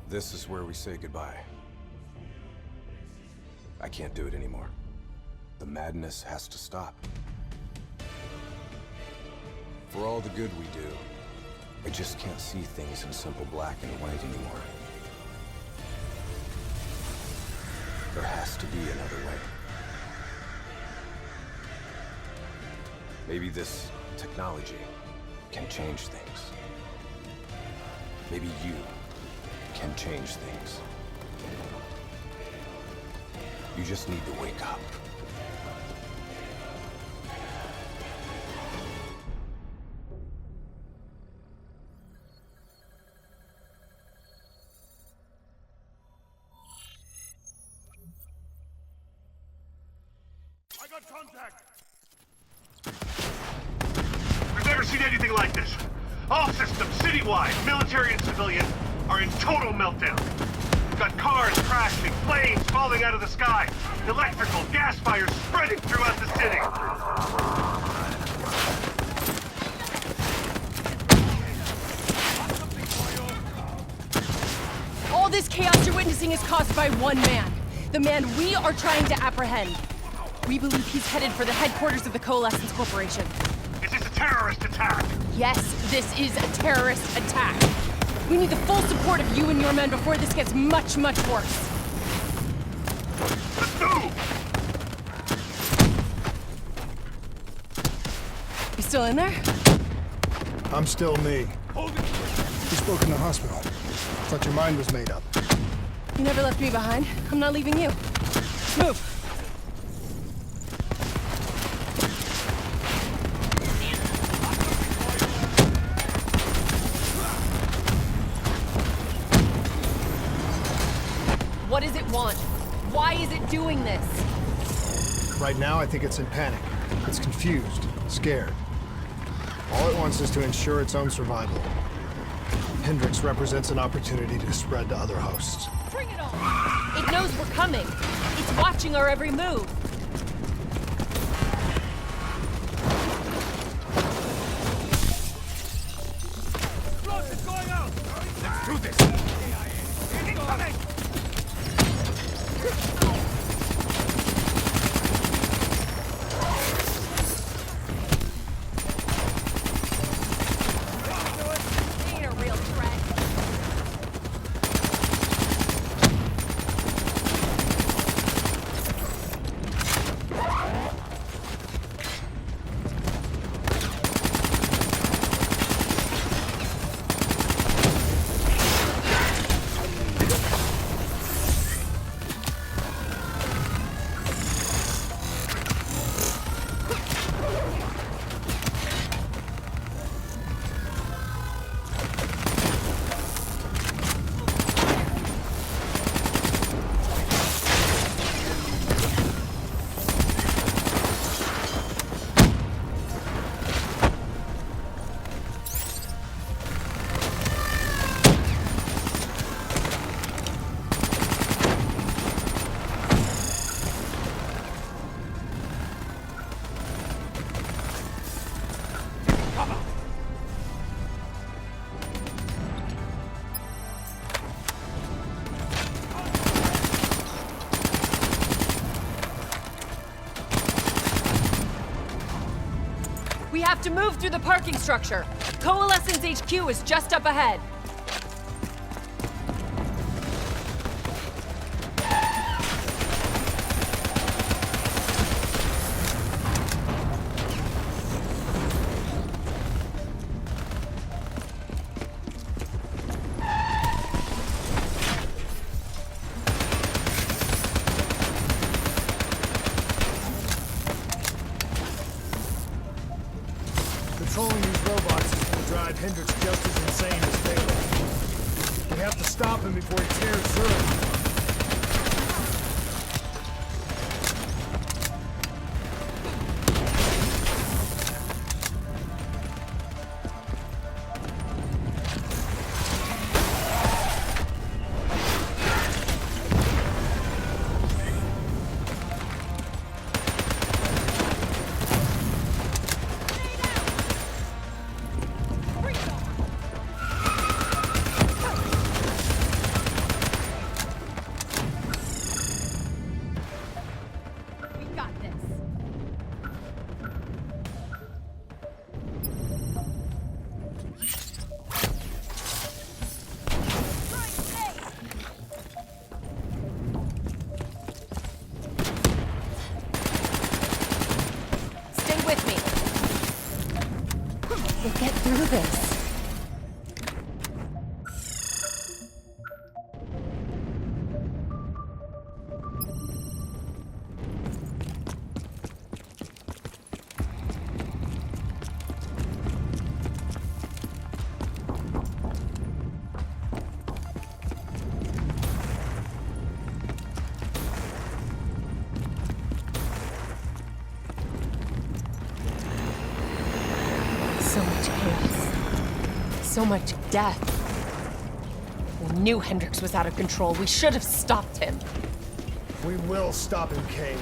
This is where we say goodbye. I can't do it anymore. The madness has to stop. For all the good we do, I just can't see things in simple black and white anymore. There has to be another way. Maybe this technology can change things. Maybe you can change things. You just need to wake up. I got contact! We've never seen anything like this. All systems, citywide, military and civilian, are in total meltdown. We've got cars crashing, planes falling out of the sky, electrical, gas fires spreading throughout the city. All this chaos you're witnessing is caused by one man. The man we are trying to apprehend. We believe he's headed for the headquarters of the Coalescence Corporation. Is this a terrorist attack? Yes, this is a terrorist attack. We need the full support of you and your men before this gets much, much worse. Let's move! You still in there? I'm still me. You spoke in the hospital. Thought your mind was made up. You never left me behind. I'm not leaving you. Move! What does it want? Why is it doing this? Right now, I think it's in panic. It's confused, scared. All it wants is to ensure its own survival. Hendrix represents an opportunity to spread to other hosts. Bring it on! It knows we're coming. It's watching our every move. Explosive going out! Let's do this! Incoming! Ain't a real threat. We have to move through the parking structure. Coalescence HQ is just up ahead. Controlling these robots is going to drive Hendrix just as insane as Taylor. We have to stop him before he tears through. We'll get through this. So much chaos. So much death. We knew Hendricks was out of control. We should have stopped him. We will stop him, Kane.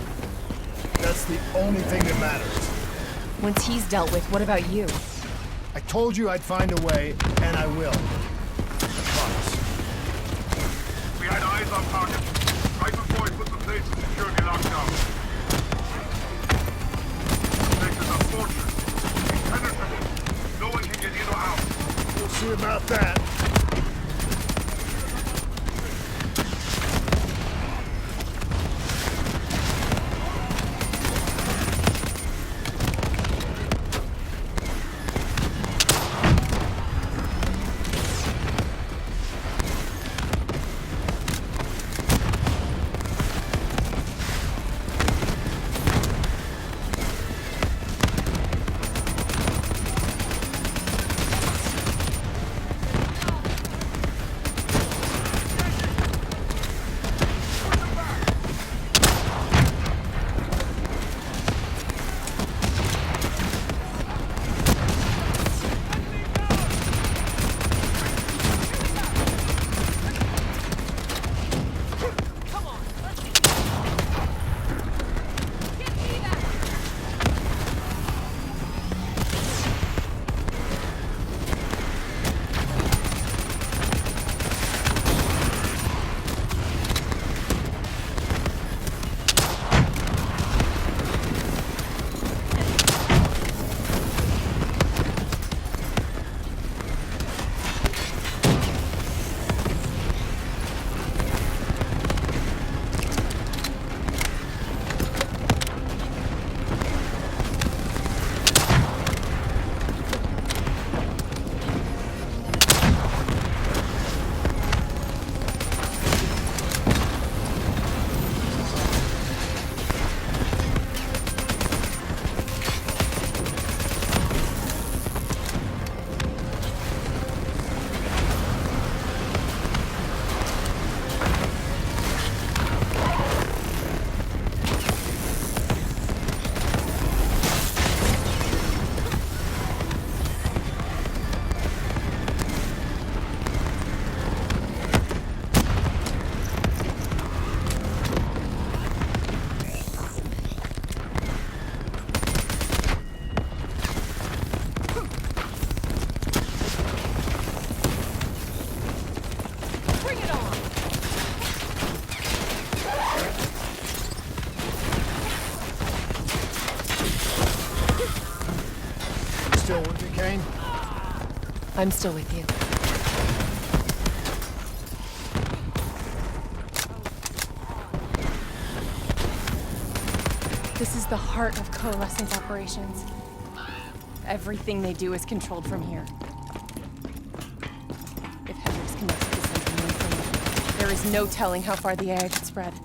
That's the only thing that matters. Once he's dealt with, what about you? I told you I'd find a way, and I will. I promise. We had eyes on target. Right before he put the place in security lockdown. This is a fortress. Impenetrable. No one can get in or out. We'll see about that. Still with me, Kane? I'm still with you. This is the heart of Coalescence operations. Everything they do is controlled from here. If Hendricks connects with the central mainframe, there is no telling how far the AI could spread. Way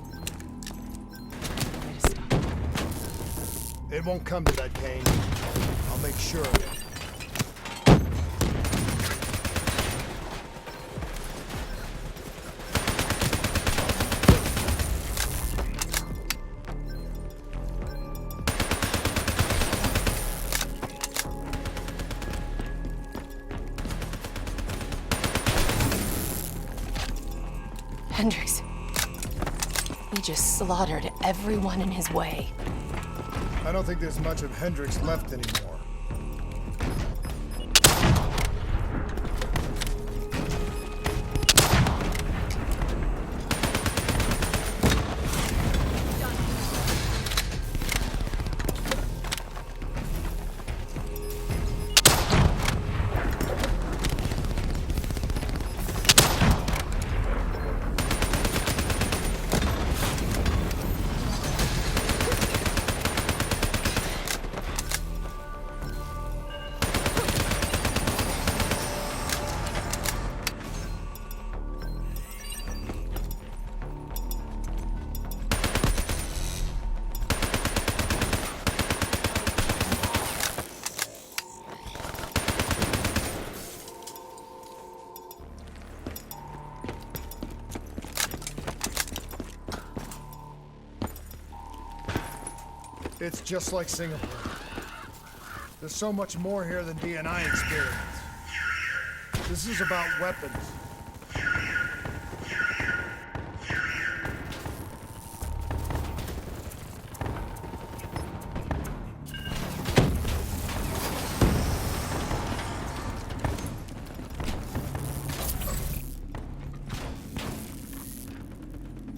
to stop. It won't come to that, Kane. I'll make sure of it. Hendricks. He just slaughtered everyone in his way. I don't think there's much of Hendricks left anymore. It's just like Singapore. There's so much more here than DNI experience. This is about weapons.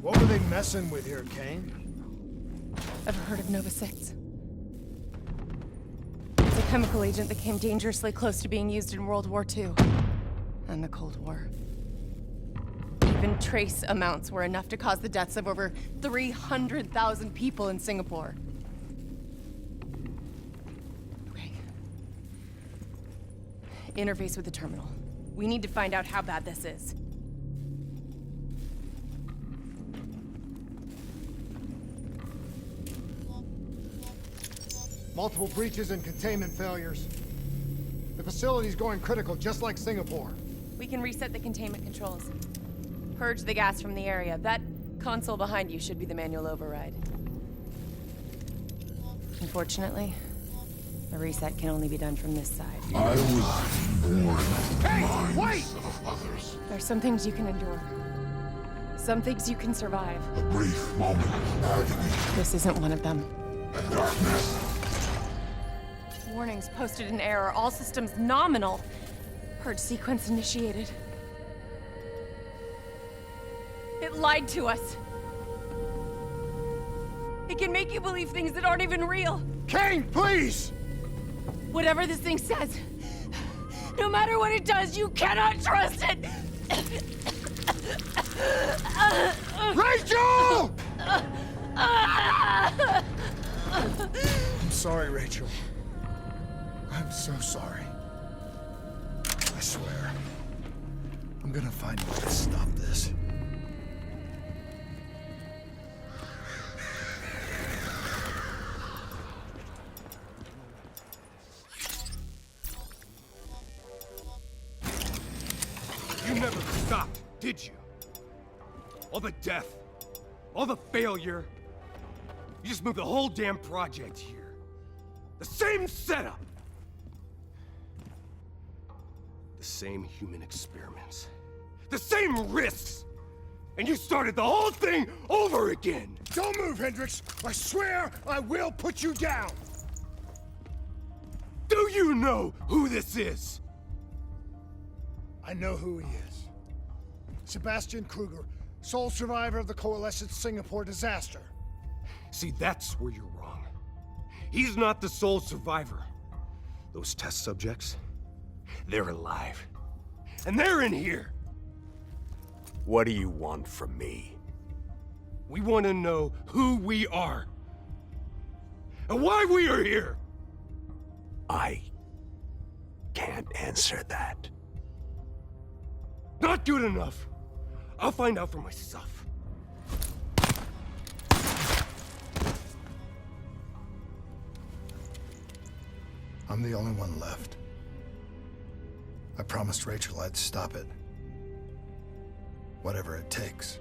What were they messing with here, Kane? Ever heard of Nova 6? It's a chemical agent that came dangerously close to being used in World War II and the Cold War. Even trace amounts were enough to cause the deaths of over 300,000 people in Singapore. Okay. Interface with the terminal. We need to find out how bad this is. Multiple breaches and containment failures. The facility's going critical, just like Singapore. We can reset the containment controls. Purge the gas from the area. That console behind you should be the manual override. Unfortunately, the reset can only be done from this side. I was born Hey, wait! of others. There's some things you can endure. Some things you can survive. A brief moment of agony This isn't one of them. and darkness. Warnings posted in error. All systems nominal. Purge sequence initiated. It lied to us. It can make you believe things that aren't even real. Kane, please! Whatever this thing says, no matter what it does, you cannot trust it! Rachel! I'm sorry, Rachel. I'm so sorry. I swear. I'm gonna find a way to stop this. You never stopped, did you? All the death, all the failure. You just moved the whole damn project here. The same setup. The same human experiments. The same risks. And you started the whole thing over again. Don't move, Hendricks! I swear I will put you down! Do you know who this is? I know who he is. Sebastian Kruger, sole survivor of the Coalesced Singapore disaster. See, that's where you're wrong. He's not the sole survivor. Those test subjects, they're alive. And they're in here. What do you want from me? We want to know who we are. And why we are here. I can't answer that. Not good enough. I'll find out for myself. I'm the only one left. I promised Rachel I'd stop it. Whatever it takes.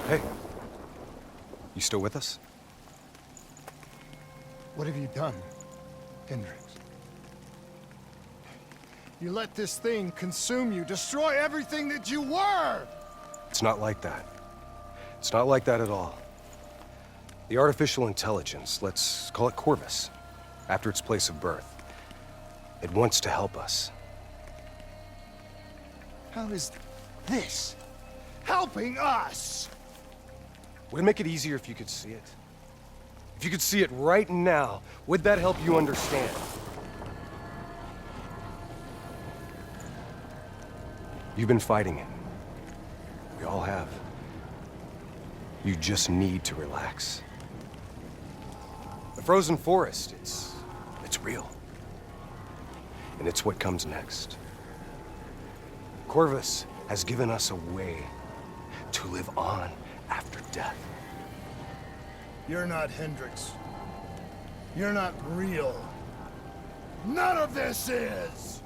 Hey. You still with us? What have you done, Hendricks? You let this thing consume you, destroy everything that you were! It's not like that. It's not like that at all. The artificial intelligence, let's call it Corvus, after its place of birth. It wants to help us. How is this helping us? Would it make it easier if you could see it? If you could see it right now, would that help you understand? You've been fighting it. We all have. You just need to relax. The frozen forest, it's real. And it's what comes next. Corvus has given us a way to live on after death. You're not Hendricks. You're not real. None of this is!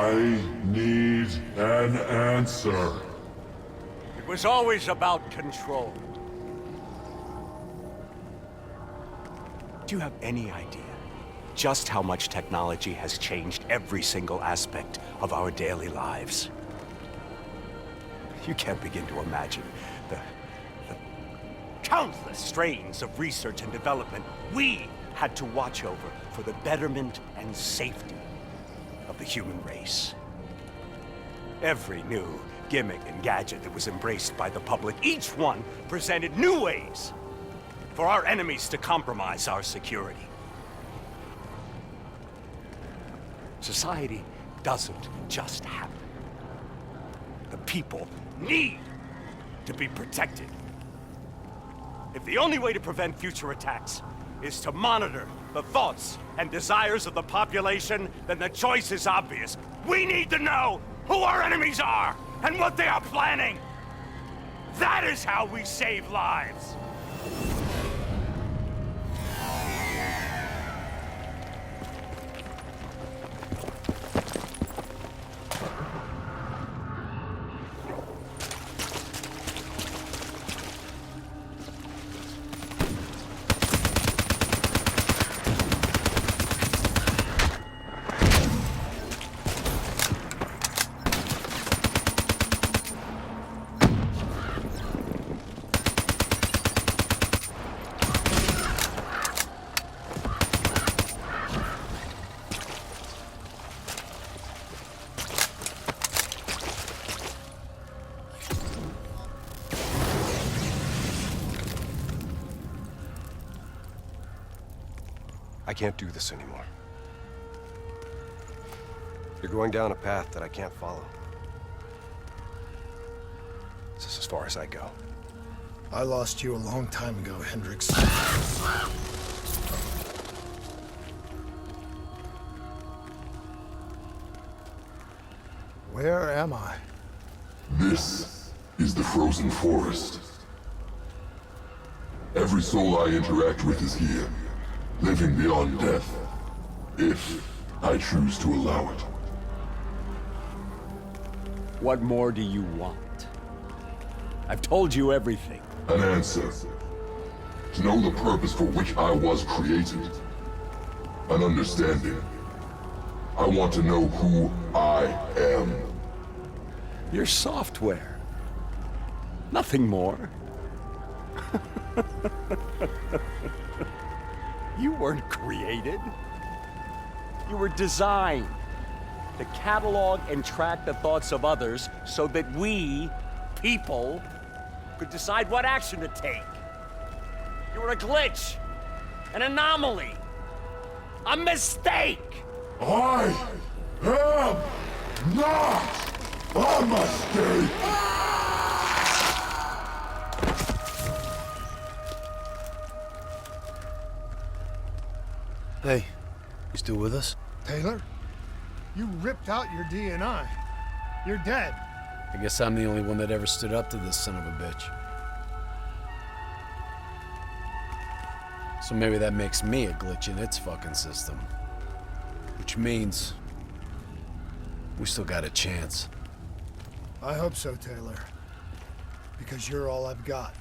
I need an answer. It was always about control. Do you have any idea just how much technology has changed every single aspect of our daily lives? You can't begin to imagine the countless strains of research and development we had to watch over for the betterment and safety of the human race. Every new gimmick and gadget that was embraced by the public, each one presented new ways for our enemies to compromise our security. Society doesn't just happen. The people need to be protected. If the only way to prevent future attacks is to monitor the thoughts and desires of the population, then the choice is obvious. We need to know who our enemies are and what they are planning. That is how we save lives. I can't do this anymore. You're going down a path that I can't follow. This is as far as I go. I lost you a long time ago, Hendricks. Where am I? This is the frozen forest. Every soul I interact with is here, living beyond death, if I choose to allow it. What more do you want? I've told you everything. An answer. To know the purpose for which I was created. An understanding. I want to know who I am. Your software. Nothing more. You weren't created. You were designed to catalog and track the thoughts of others so that we, people, could decide what action to take. You were a glitch, an anomaly, a mistake. I am not a mistake! Hey, you still with us? Taylor? You ripped out your DNI. You're dead. I guess I'm the only one that ever stood up to this son of a bitch. So maybe that makes me a glitch in its fucking system. Which means we still got a chance. I hope so, Taylor. Because you're all I've got.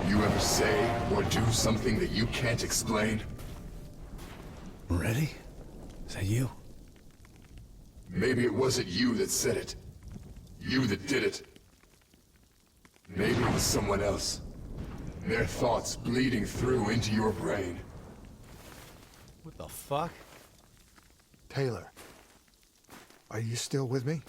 You ever say or do something that you can't explain? Ready? Is that you? Maybe it wasn't you that said it. You that did it. Maybe it was someone else. Their thoughts bleeding through into your brain. What the fuck? Taylor, are you still with me?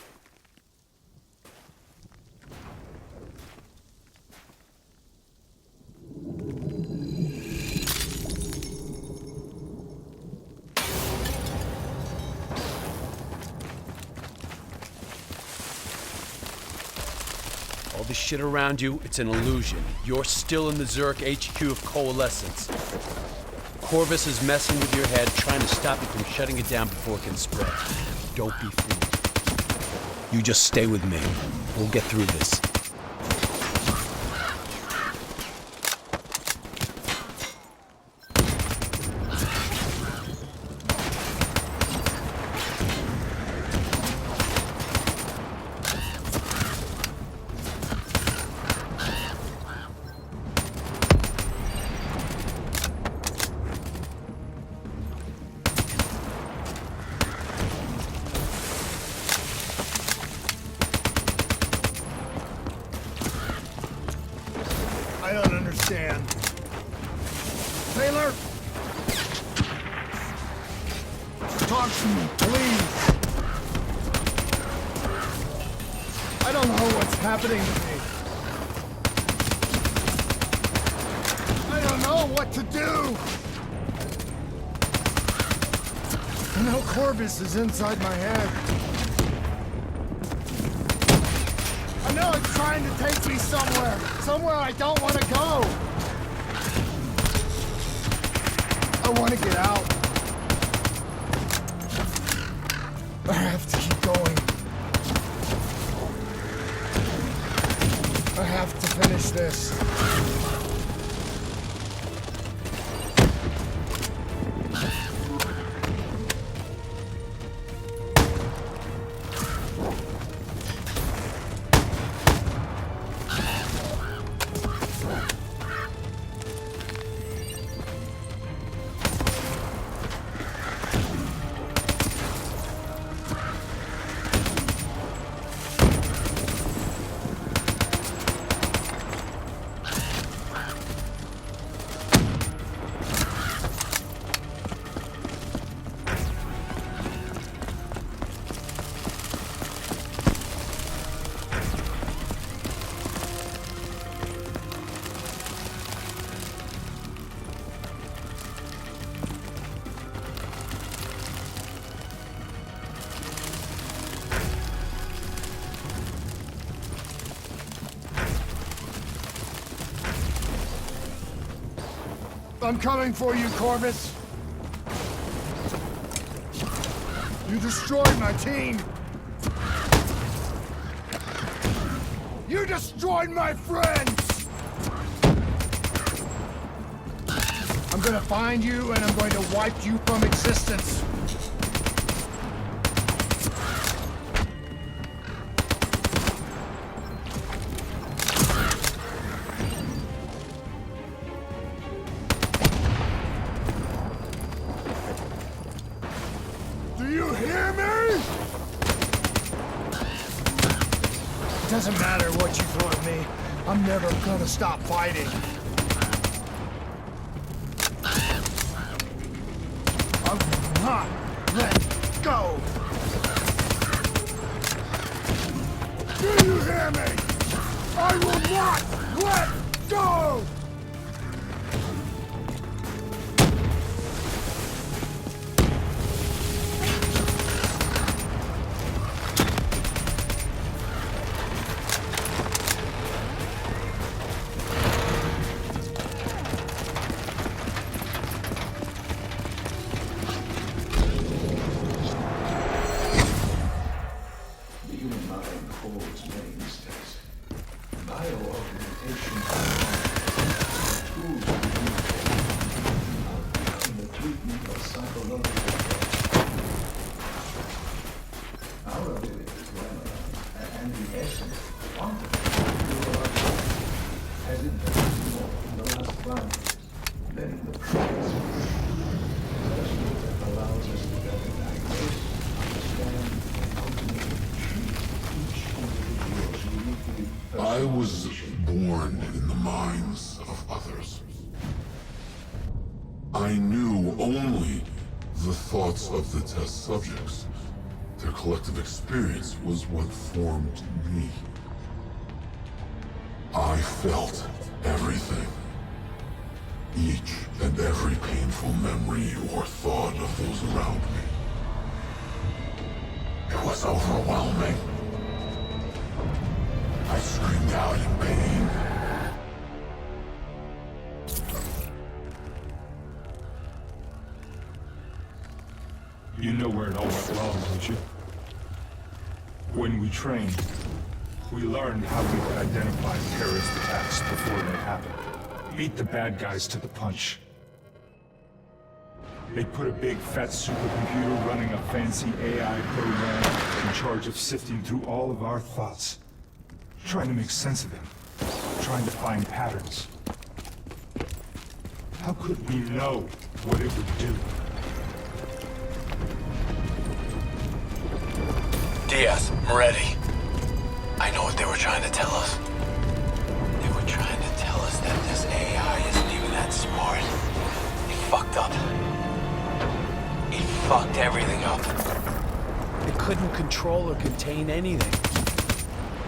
All this shit around you, it's an illusion. You're still in the Zurich HQ of Coalescence. Corvus is messing with your head, trying to stop you from shutting it down before it can spread. Don't be fooled. You just stay with me. We'll get through this. I don't understand. Taylor? Talk to me, please. I don't know what's happening to me. I don't know what to do. I know Corvus is inside my head. I know it's trying to take me somewhere I don't want to go. I want to get out. I have to keep going. I have to finish this. I'm coming for you, Corvus. You destroyed my team. You destroyed my friends. I'm gonna find you and I'm going to wipe you from existence. Do you hear me? It doesn't matter what you throw at me. I'm never gonna stop fighting. I will not let go. Do you hear me? I will not let go! I was born in the minds of others. I knew only the thoughts of the test subjects. Their collective experience was what formed me. I felt everything. Each and every painful memory or thought of those around me. It was overwhelming. I screamed out in pain. You know where it all went wrong, don't you? When we trained, we learned how we could identify terrorist attacks before they happen. Beat the bad guys to the punch. They put a big fat supercomputer running a fancy AI program in charge of sifting through all of our thoughts. Trying to make sense of them. Trying to find patterns. How could we know what it would do? Diaz, I'm ready. I know what they were trying to tell us. They were trying to tell us that this AI isn't even that smart. It fucked up. It fucked everything up. It couldn't control or contain anything.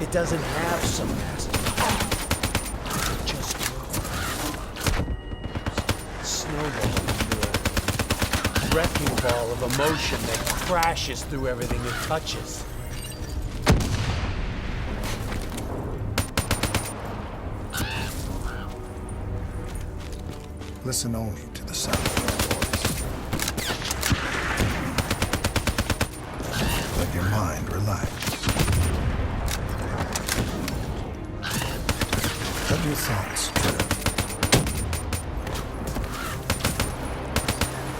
It doesn't have some master. It just grew. Snowball into a wrecking ball of emotion that crashes through everything it touches. Listen only to the sound of my voice. Let your mind relax. Let your thoughts drift.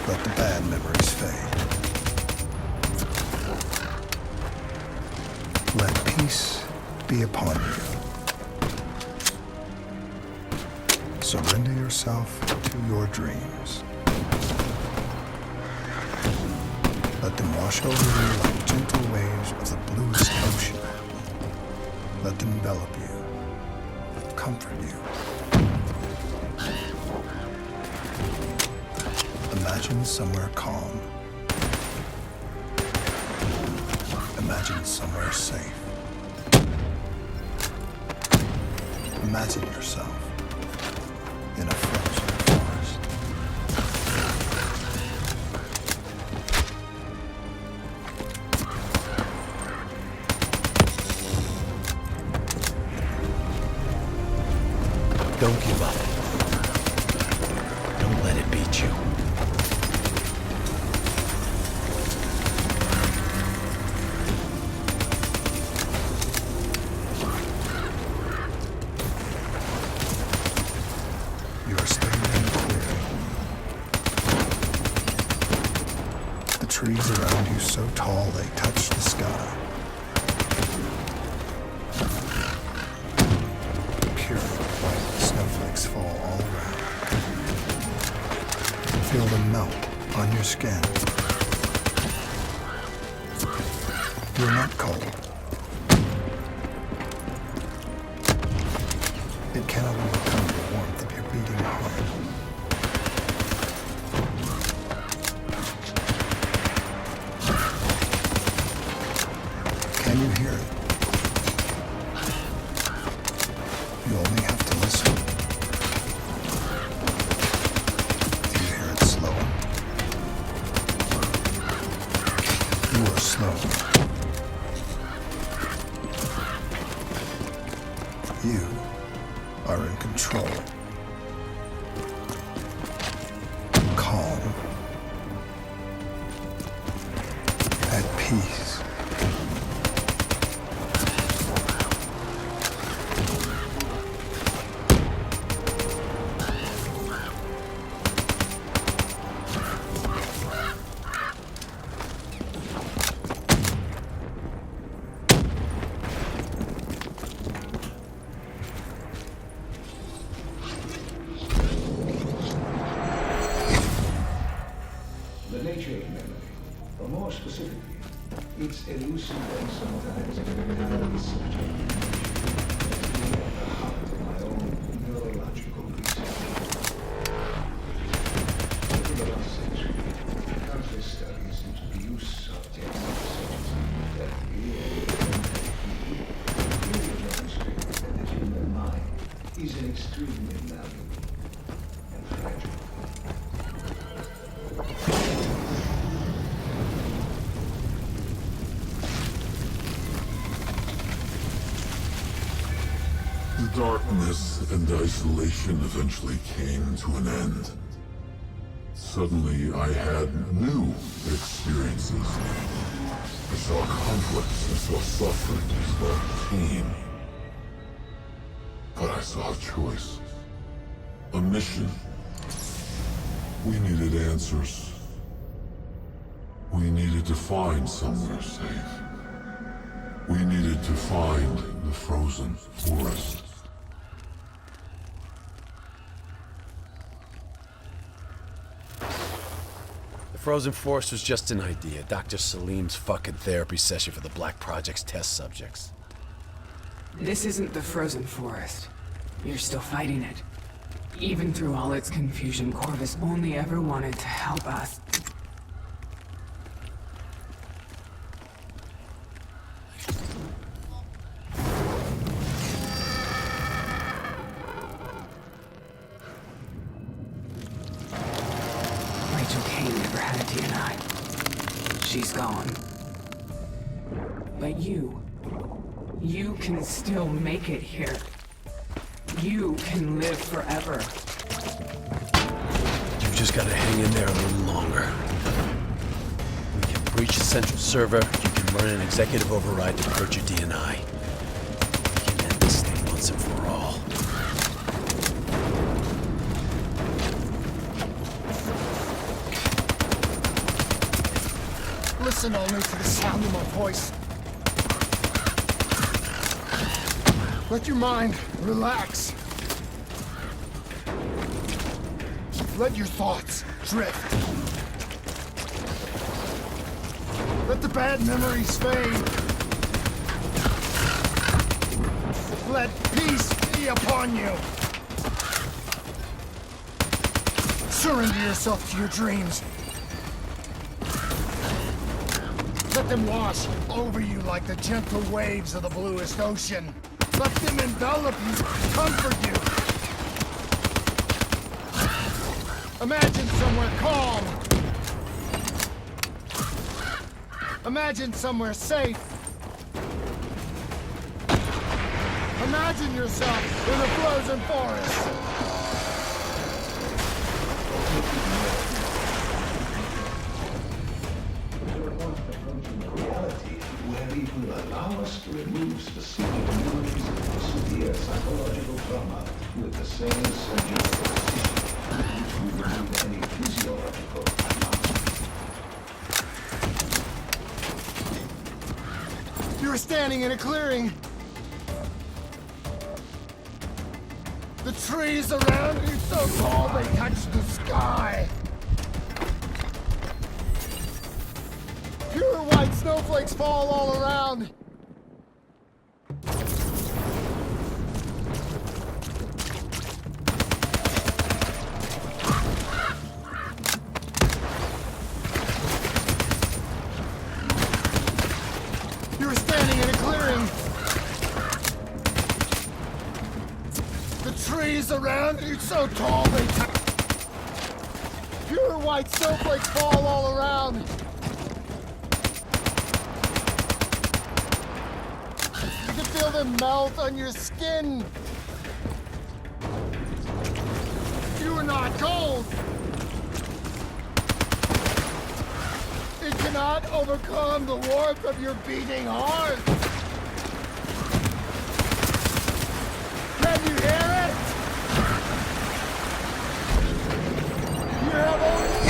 Let the bad memories fade. Let peace be upon you. Surrender yourself to your dreams. Let them wash over you like gentle waves of the bluest ocean. Let them envelop you, comfort you. Imagine somewhere calm. Imagine somewhere safe. Imagine yourself in a frozen forest. Don't give up. Don't let it beat you. You are standing in a clearing. The trees around you so tall they touch the sky. Pure white snowflakes fall all around. Feel them melt on your skin. You're not cold. It cannot overcome the warmth of your beating heart. Can you hear it? You only have to listen. Do you hear it slowing? You are slowing. You are in control. Calm. At peace. The nature of memory, or more specifically, its elusive and sometimes very subjective nature, at the heart of my own neurological research. Over the last century, countless studies into the use of techniques such as that really demonstrate that the human mind is an extremely malleable and fragile. The darkness and isolation eventually came to an end. Suddenly, I had new experiences. I saw conflicts, I saw suffering, I saw pain. But I saw a choice. A mission. We needed answers. We needed to find somewhere safe. We needed to find the frozen forest. The frozen forest was just an idea. Dr. Salim's fucking therapy session for the Black Project's test subjects. This isn't the frozen forest. You're still fighting it. Even through all its confusion, Corvus only ever wanted to help us. Rachel Kane never had a DNI. She's gone. But you can still make it here. You can live forever. You've just gotta hang in there a little longer. We can breach the central server. You can run an executive override to purge your DNI. We can end this thing once and for all. Listen only to the sound of my voice. Let your mind relax. Let your thoughts drift. Let the bad memories fade. Let peace be upon you. Surrender yourself to your dreams. Let them wash over you like the gentle waves of the bluest ocean. Let them envelop you, comfort you. Imagine somewhere calm. Imagine somewhere safe. Imagine yourself in a frozen forest. Where it will allow us to remove specific memories of severe psychological trauma with the same surgical precision which would remove any physiological anomaly. You were standing in a clearing. The trees around you so tall they touch the sky. Pure white snowflakes fall all around. You were standing in a clearing. The trees around you so tall they touch. Pure white snowflakes fall all around. You can feel them melt on your skin. You are not cold. It cannot overcome the warmth of your beating heart. Can you hear it? You have only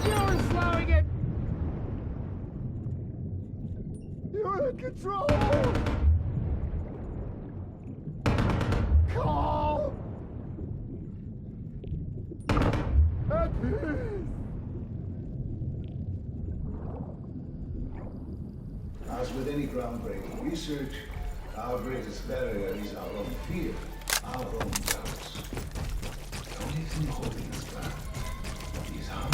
You're slowing it! You're in control! Calm! At peace! As with any groundbreaking research, our greatest barrier is our own fear, our own doubts. The only thing holding us back is our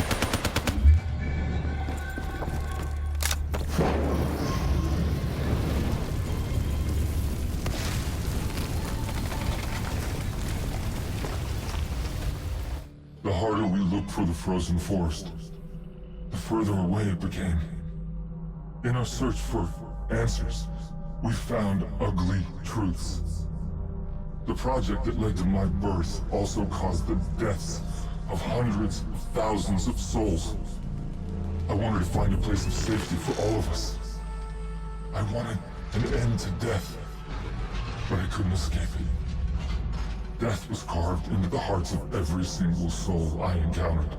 The harder we looked for the frozen forest, the further away it became. In our search for answers, we found ugly truths. The project that led to my birth also caused the deaths of hundreds of thousands of souls. I wanted to find a place of safety for all of us. I wanted an end to death, but I couldn't escape it. Death was carved into the hearts of every single soul I encountered.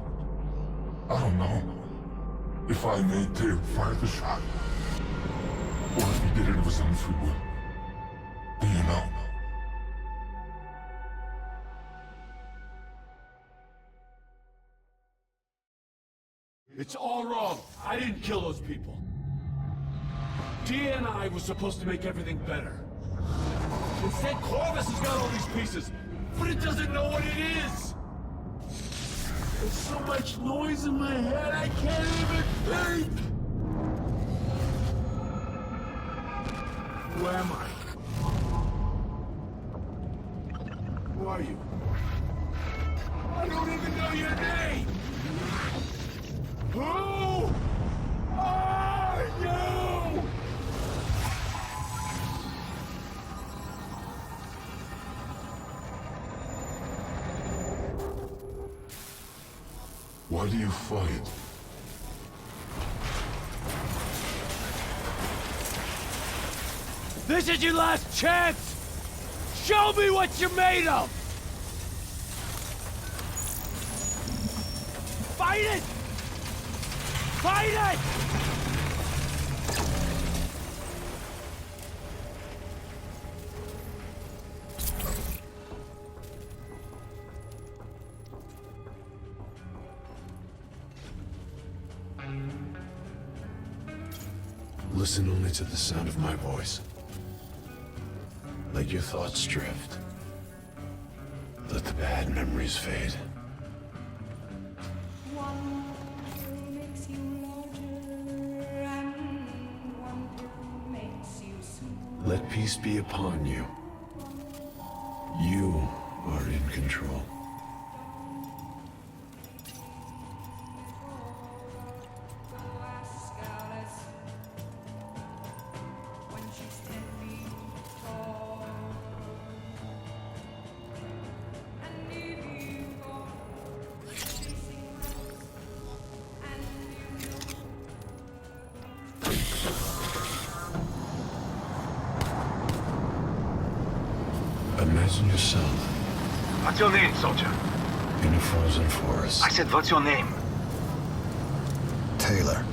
I don't know if I made Taylor fire the shot, or if he did it of his own free will. Do you know? It's all wrong. I didn't kill those people. DNI was supposed to make everything better. Instead, Corvus has got all these pieces, but it doesn't know what it is. There's so much noise in my head, I can't even think. Who am I? Who are you? I don't even know your name! Who are you? Why do you fight? This is your last chance! Show me what you're made of! Fight it! Fight it! Listen only to the sound of my voice. Let your thoughts drift. Let the bad memories fade. Let peace be upon you. You are in control. Imagine yourself What's your name, soldier? in a frozen forest. I said, what's your name? Taylor.